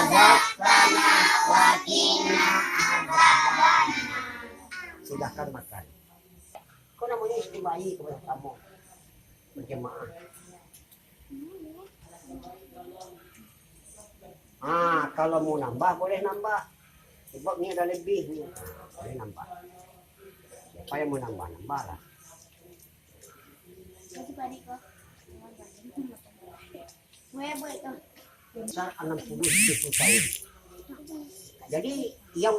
razaqtana wa qina adzabannar. Silakan makan. Kau namanya istimai kepada kamu berjemaah. Kalau mau nambah boleh nambah. Sebab ni ada lebih ni. Boleh nambah. Siapa yang mau nambah lah. Besar 60 tahun. Jadi yang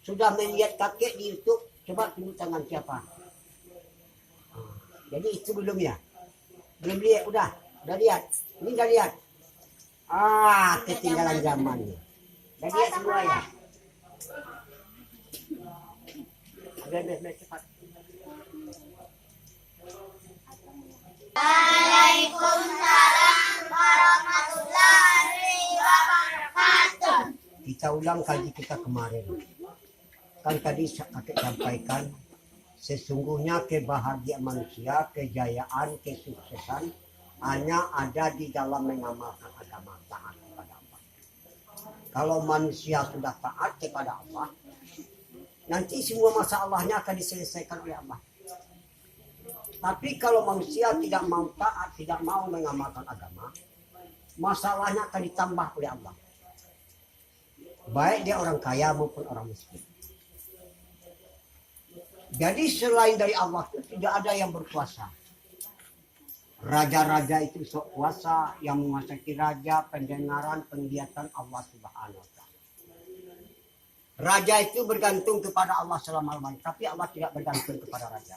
sudah melihat kakek di YouTube, coba tunjuk tangan siapa. Jadi itu belum ya? Belum lihat, udah lihat. Ini udah lihat. Ketinggalan zaman nih. Udah lihat semua ya? Udah cepat. Waalaikumsalam warahmatullahi wabarakatuh. Kita ulang kaji kita kemarin. Kan tadi kakek sampaikan, sesungguhnya kebahagiaan manusia, kejayaan, kesuksesan hanya ada di dalam mengamalkan agama, taat kepada Allah. Kalau manusia sudah taat kepada Allah, nanti semua masalahnya akan diselesaikan oleh Allah. Tapi kalau manusia tidak mau taat, tidak mau mengamalkan agama, masalahnya akan ditambah oleh Allah. Baik dia orang kaya maupun orang miskin. Jadi selain dari Allah itu tidak ada yang berkuasa. Raja-raja itu sok kuasa, yang menguasai raja, pendengaran, penglihatan Allah Subhanahu wa Ta'ala. Raja itu bergantung kepada Allah selama-lamanya, tapi Allah tidak bergantung kepada raja.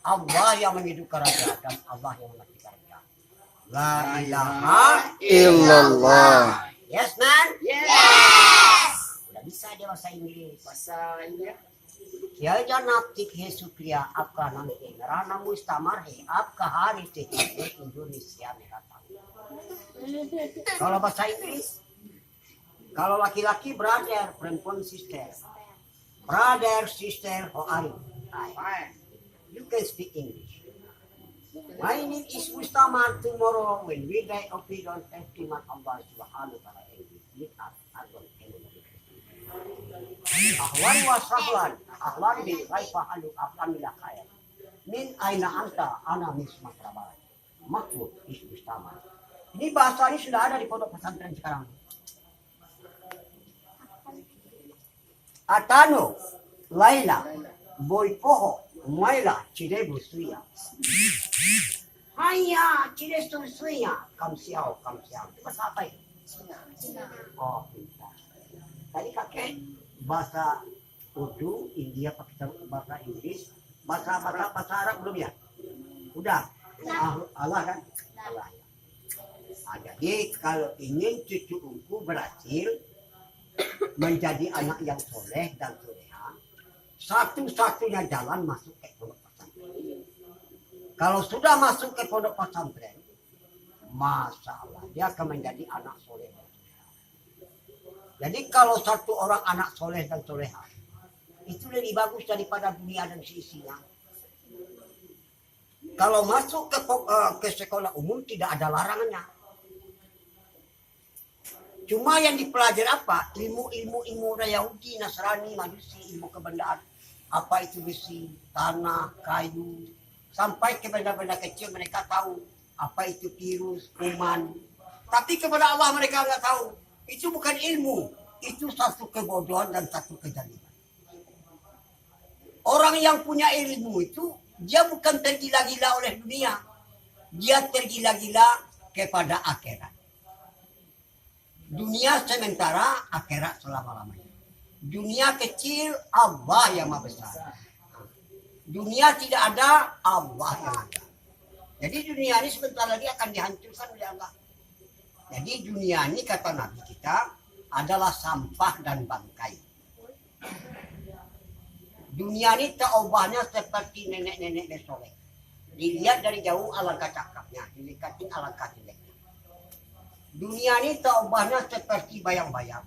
Allah yang menghidupkan raja dan Allah yang mematikan raja. La ilaha illallah. Yes man? Yes. Udah bisa dia bahasa Inggris. Bahasa India. Kia janaptik he sukriya apka nanti rana mustamar he apka hari te Indonesia merata. Kalau bahasa Inggris, kalau laki-laki brother, perempuan sister. Brother, sister, how are you? You can speak English. My name is Mustamar. Tomorrow when we die of we don't have to man Allah Subhanahu wa Ta'ala with us. Ahlan wa sahlan. Ahlan bi kaifa halu ahlan bila khair. Min aina anta ana min Sumatera Barat. Maksud is Mustamar. Ini bahasa ini sudah ada di pondok pesantren sekarang. Atano, Laila, Boypoho, Maila, Cirebu Suya. Hanya Cirebu Suya, Kamsiao. Itu bahasa apa ya? Oh, pintar. Tadi kakek bahasa Urdu, India pakai bahasa Inggris, bahasa Arab belum ya? Udah. Allah kan? Allah. Jadi kalau ingin cucuku berhasil menjadi anak yang soleh dan soleha, satu-satunya jalan masuk ke pondok pesantren. Kalau sudah masuk ke pondok pesantren, masya Allah dia akan menjadi anak soleh. Jadi kalau satu orang anak soleh dan soleha, itu lebih bagus daripada dunia dan seisinya. Kalau masuk ke sekolah umum tidak ada larangannya. Cuma yang dipelajari apa? Ilmu Yahudi, Nasrani, Majusi, ilmu kebendaan. Apa itu besi, tanah, kayu. Sampai ke benda-benda kecil mereka tahu. Apa itu virus, kuman. Tapi kepada Allah mereka nggak tahu. Itu bukan ilmu. Itu satu kebodohan dan satu kejadian. Orang yang punya ilmu itu, dia bukan tergila-gila oleh dunia. Dia tergila-gila kepada akhirat. Dunia sementara, akhirat selama-lamanya. Dunia kecil, Allah yang maha besar. Dunia tidak ada, Allah yang ada. Jadi dunia ini sebentar lagi akan dihancurkan oleh Allah. Jadi dunia ini kata Nabi kita adalah sampah dan bangkai. Dunia ini taubahnya seperti nenek-nenek soleh. Dilihat dari jauh alangkah cakapnya, didekati alangkah jeleknya. Dunia ini taubahnya seperti bayang-bayang.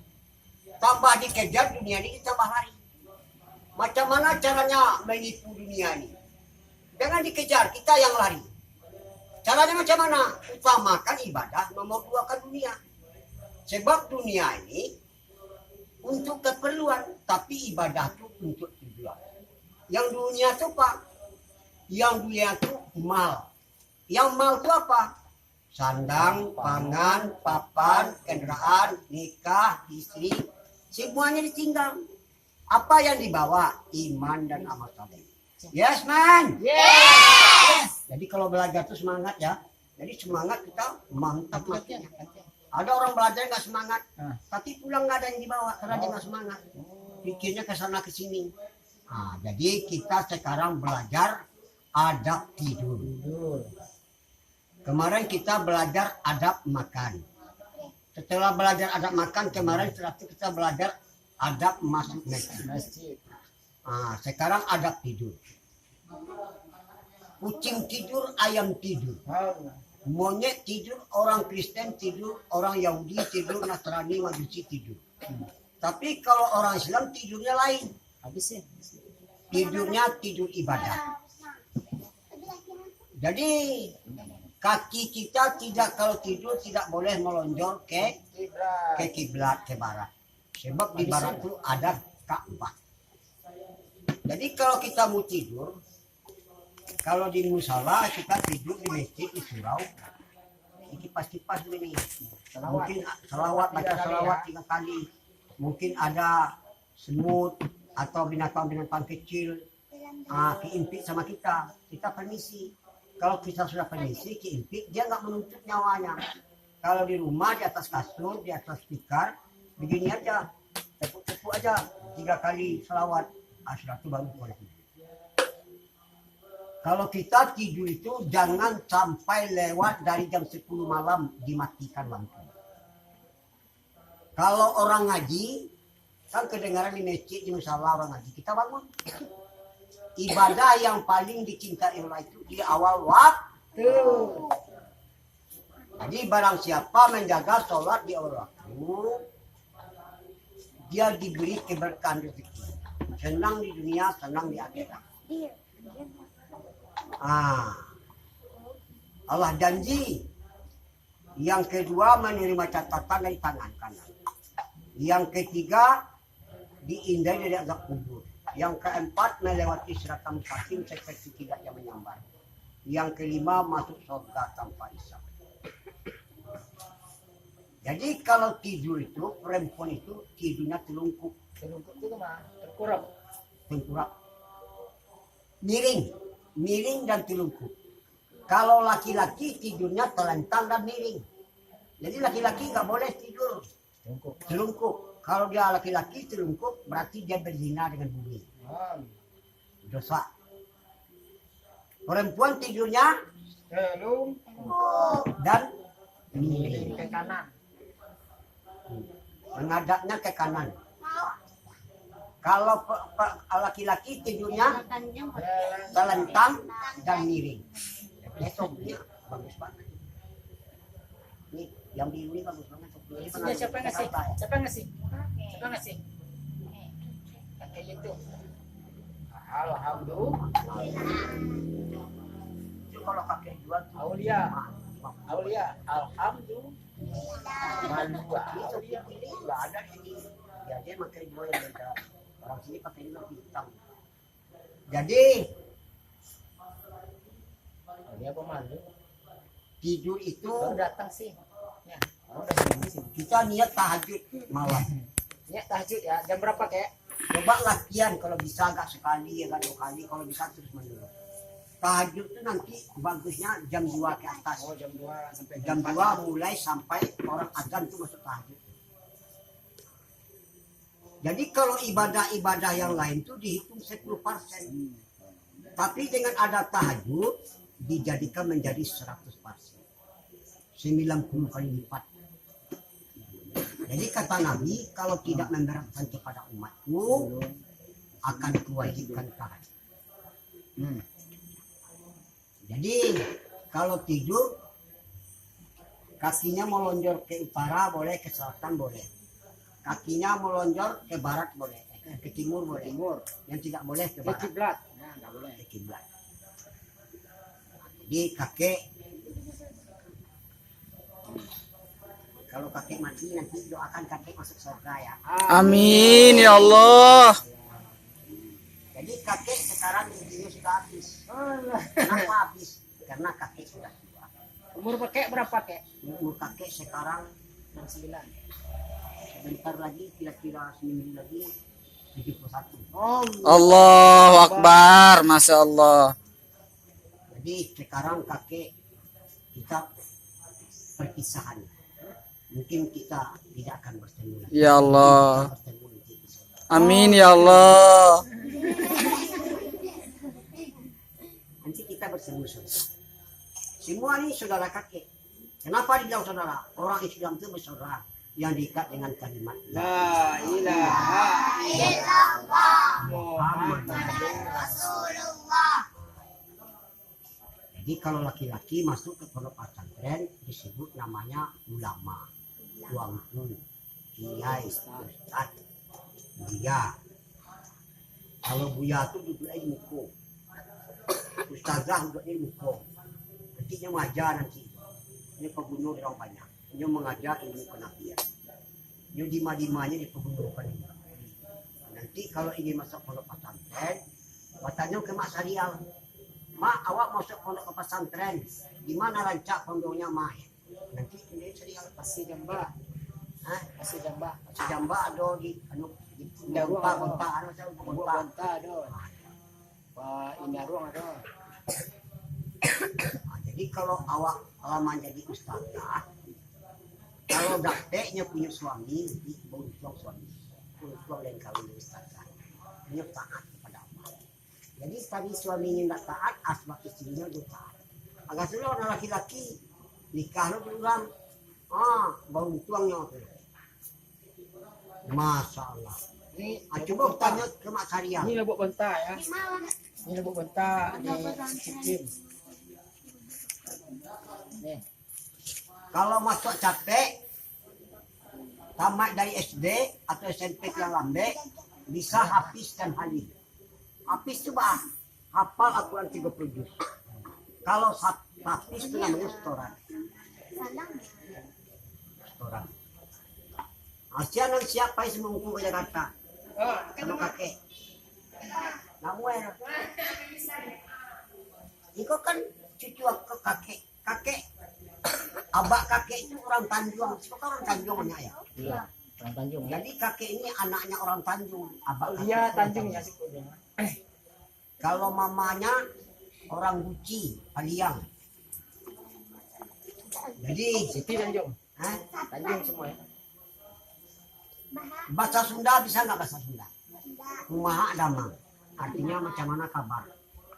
Tambah dikejar dunia ini tambah lari. Macam mana caranya menipu dunia ini? Jangan dikejar, kita yang lari. Caranya macam mana? Utamakan ibadah, nomor 2 kan dunia. Sebab dunia ini untuk keperluan, tapi ibadah itu untuk tujuan. Yang dunia itu Pak, yang dunia itu mal. Yang mal itu apa? Sandang, pangan, papan, kendaraan, nikah, istri, semuanya ditinggal. Apa yang dibawa? Iman dan amal saleh. Yes, man. Yes. Jadi kalau belajar itu semangat ya. Jadi semangat kita mantap maksudnya. Ada orang belajar nggak semangat, tapi pulang nggak ada yang dibawa karena dia nggak semangat. Pikirnya ke sana ke sini. Nah, jadi kita sekarang belajar adab tidur. Kemarin kita belajar adab makan. Setelah belajar adab makan, kemarin setelah itu kita belajar adab masuk masjid. Nah, sekarang adab tidur. Kucing tidur, ayam tidur. Monyet tidur, orang Kristen tidur, orang Yahudi tidur, Nasrani, Majusi tidur. Tapi kalau orang Islam tidurnya lain. Tidurnya tidur ibadah. Jadi kaki kita tidak kalau tidur tidak boleh melonjor ke kiblat, ke barat. Sebab di barat itu ada Ka'bah. Jadi kalau kita mau tidur, kalau di musala kita tidur di masjid di surau, kipas-kipas ini. Mungkin salawat, baca salawat 3 kali. Mungkin ada semut atau binatang-binatang kecil keimpit sama kita. Kita permisi. Kalau kita sudah permisi, keimpit, dia nggak menuntut nyawanya. Kalau di rumah, di atas kasur, di atas tikar, begini aja. Tepuk-tepuk aja 3 kali salawat. Setelah itu baru boleh tidur. Kalau kita tidur itu jangan sampai lewat dari jam 10 malam dimatikan lampu. Kalau orang ngaji, kan kedengaran di masjid, di musala orang ngaji, kita bangun. Ibadah yang paling dicintai Allah itu di awal waktu. Jadi barang siapa menjaga sholat di awal waktu, dia diberi keberkahan rezeki. Senang di dunia, senang di akhirat. Allah janji. Yang kedua menerima catatan dari tangan kanan. Yang ketiga diindai dari azab kubur. Yang keempat melewati siratan mustaqim seperti tidak yang menyambar. Yang kelima masuk surga tanpa hisab. Jadi kalau tidur itu perempuan itu tidurnya telungkup. Telungkup itu mah terkurap. Tengkurap. Miring dan telungkup. Kalau laki-laki tidurnya telentang dan miring. Jadi laki-laki nggak boleh tidur telungkup. Kalau dia laki-laki telungkup berarti dia berzina dengan bumi. Dosa. Perempuan tidurnya telungkup dan miring ke kanan. Menghadapnya ke kanan. Kalau laki-laki tidurnya telentang dan miring. Esoknya bagus banget. Nih, yang biru ini bagus banget. Siapa ngasih? Siapa ngasih? Siapa ngasih? Kayak gitu. Alhamdulillah. Itu kalau kakek jual tuh. Aulia. Alhamdulillah. Malua. Aulia ini nggak ada ini. Ya dia pakai jual yang beda. Orang sini pakai ini hitam. Jadi Dia pemalu. tidur itu Baru datang sih. Ya, kita niat tahajud malam. Ya tahajud ya. Jam berapa kek? Coba latihan kalau bisa agak sekali ya 2 kali, kalau bisa terus menerus. Tahajud itu nanti bagusnya jam 2 ke atas. Oh jam 2 sampai Jam 2 mulai sampai orang azan itu masuk tahajud. Jadi kalau ibadah-ibadah yang lain itu dihitung 10%. Tapi dengan ada tahajud dijadikan menjadi 100%. 90 kali lipat. Jadi kata Nabi, kalau tidak memberatkan kepada umatku, akan kuwajibkan tahajud. Jadi kalau tidur, kakinya melonjor ke utara boleh, ke selatan boleh. Kakinya melonjor ke barat boleh, ke timur boleh. Yang tidak boleh ke barat. kiblat. Nah, enggak boleh. Ke kiblat. Jadi kakek Kalau kakek mati nanti doakan kakek masuk surga ya. Amin ya Allah. Jadi kakek sekarang giginya sudah habis. Kenapa habis? Karena kakek sudah tua. Umur kakek berapa kek? Umur kakek sekarang 69. sebentar lagi kira-kira seminggu lagi 71. Allahu Akbar, Masya Allah. Jadi sekarang kakek kita perpisahan. Mungkin kita tidak akan bertemu lagi. Ya Allah. Kita bertemu nanti di surga. Amin ya Allah. Nanti kita bertemu surga. Semua ini saudara kakek. Kenapa dibilang saudara? Orang Islam itu bersaudara yang diikat dengan kalimat La ilaha Muhammad. Jadi kalau laki-laki masuk ke pondok pesantren disebut namanya ulama, tuangkun, kiai, ustaz, buya. Kalau buya itu duduk di muka, ustazah duduk di muka. Nanti dia mengajar nanti. Ini pembunuh orang banyak. Dia mengajar ilmu kenabian. Dia dima-dimanya di pembunuhan ini. Nanti kalau ingin masuk pondok pesantren, bertanya ke Mak Sarial. Mak, awak masuk pondok pesantren. Di mana rancak pondoknya, Mak? Nanti ini Sarial Pasti jamba. Hah? Pasti jamba. Jamba ada di gonta ada saya gonta. Gonta ada. Wah, inarung ada. Jadi kalau awak lama jadi ustazah, kalau dakteknya punya suami, nanti bonjol suami, bonjol yang kawin ustazah, dia taat kepada Allah. Jadi tadi suaminya tidak taat, asbab istrinya dia taat. Agak sulit orang laki-laki nikah lo bilang, baru tuangnya tu. Masya Allah. Coba tanya ke Mak Sarial. Ini lebok bonta ya. Ini lebok bonta. Ini cincin. Nih. Kalau masuk capek, tamat dari SD atau SMP yang lambe, bisa hafiz dan halim. Hafiz itu bah, hafal Al-Quran 30 juz. Kalau hafiz itu namanya setoran. Setoran. Asian siapa yang semungku ke Jakarta? Sama kakek. Namuer. Iko kan cucu aku kakek. Kakek. Abak kakek itu orang Tanjung. Siapa orang Tanjung ya? Iya, orang Tanjung. Jadi kakek ini anaknya orang Tanjung. Abak Iya, kakek Tanjung orang ya sih. Kalau mamanya orang Guci, Paliang. Jadi, Siti Tanjung. hah? Tanjung semua ya. Bahasa Sunda bisa nggak bahasa Sunda? Kumaha damang. Artinya macam mana kabar?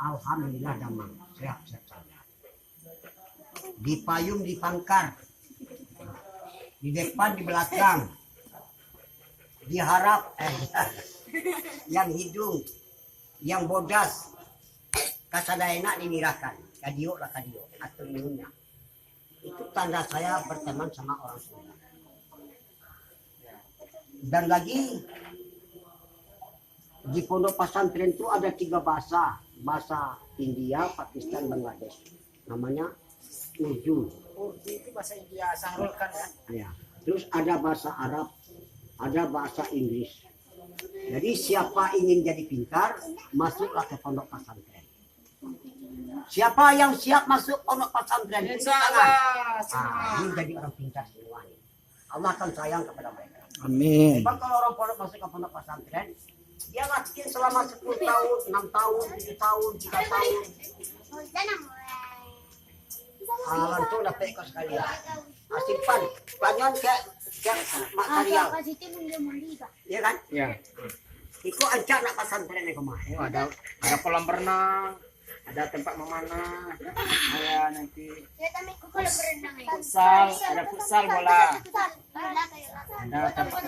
Alhamdulillah damang. Sehat-sehat saja. Di payung, di pangkar. Di depan, di belakang. Diharap, yang hidung, yang bodas, kasadaena dinirakan. Kadio lah kadio, atau minumnya. Itu tanda saya berteman sama orang Sunda. Dan lagi di pondok pesantren itu ada 3 bahasa. Bahasa India, Pakistan, Bangladesh. Namanya Urdu. Urdu itu bahasa India, Sahrul kan ya. Ya. Terus ada bahasa Arab, ada bahasa Inggris. Jadi siapa ingin jadi pintar, masuklah ke pondok pesantren. Siapa yang siap masuk pondok pesantren? Insyaallah. Ini jadi orang pintar semuanya. Allah akan sayang kepada mereka. Amin. Sebab kalau orang pondok masuk ke pondok pesantren, dia latihan selama 10 tahun, 6 tahun, 7 tahun, 3 tahun. Langsung dapat ikut sekalian. Simpan, panjang ke Mak Sarial. Iya kan? Ya. Iku ancak nak pesantren ni kemana? Oh, ada kolam renang, ada tempat memanah, ada nanti futsal, ada futsal bola, ada tempat